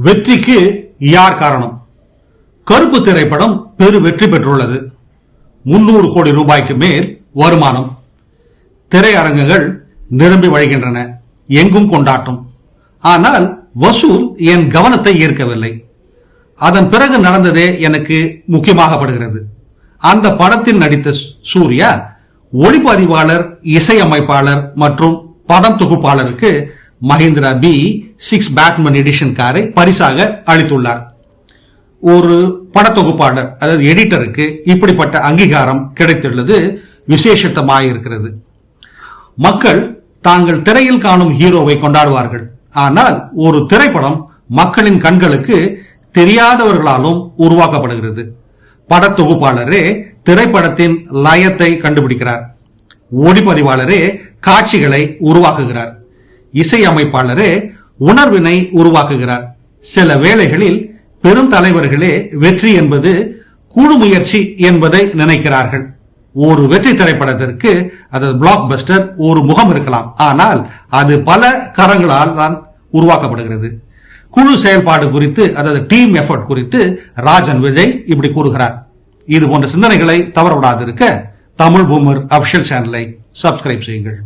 வெற்றிக்கு யார் காரணம்? கருப்பு திரைப்படம் பெரு வெற்றி பெற்றுள்ளது. 300 கோடி ரூபாய்க்கு மேல் வருமானம். திரையரங்குகள் நிரம்பி வழிகின்றன. எங்கும் கொண்டாட்டம். ஆனால் வசூல் என் கவனத்தை ஈர்க்கவில்லை. அதன் பிறகு நடந்ததே எனக்கு முக்கியமாகப்படுகிறது. அந்த படத்தில் நடித்த சூர்யா ஒளிப்பதிவாளர், இசையமைப்பாளர் மற்றும் படம் தொகுப்பாளருக்கு மஹிந்திரா B6 பேட்மேன் எடிஷன் காரை பரிசாக அளித்துள்ளார். ஒரு படத்தொகுப்பாளர் அதாவது எடிட்டருக்கு இப்படிப்பட்ட அங்கீகாரம் கிடைத்துள்ளது விசேஷமாயிருக்கிறது. மக்கள் தாங்கள் திரையில் காணும் ஹீரோவை கொண்டாடுவார்கள். ஆனால் ஒரு திரைப்படம் மக்களின் கண்களுக்கு தெரியாதவர்களாலும் உருவாக்கப்படுகிறது. படத்தொகுப்பாளரே திரைப்படத்தின் லயத்தை கண்டுபிடிக்கிறார். ஒளிப்பதிவாளரே காட்சிகளை உருவாக்குகிறார். இசையமைப்பாளரே உணர்வினை உருவாக்குகிறார். சில வேளைகளில் பெரும் தலைவர்களே வெற்றி என்பது குழு முயற்சி என்பதை நினைக்கிறார்கள். ஒரு வெற்றி திரைப்படத்திற்கு அதாவது பிளாக் பஸ்டர் ஒரு முகம் இருக்கலாம். ஆனால் அது பல கரங்களால் தான் உருவாக்கப்படுகிறது. குழு செயல்பாடு குறித்து அதாவது டீம் எஃபர்ட் குறித்து ராஜன் விஜய் இப்படி கூறுகிறார். இது போன்ற சிந்தனைகளை தவறவிடாதிருக்க தமிழ் பூமர் அபிஷியல் சேனலை சப்ஸ்கிரைப் செய்யுங்கள்.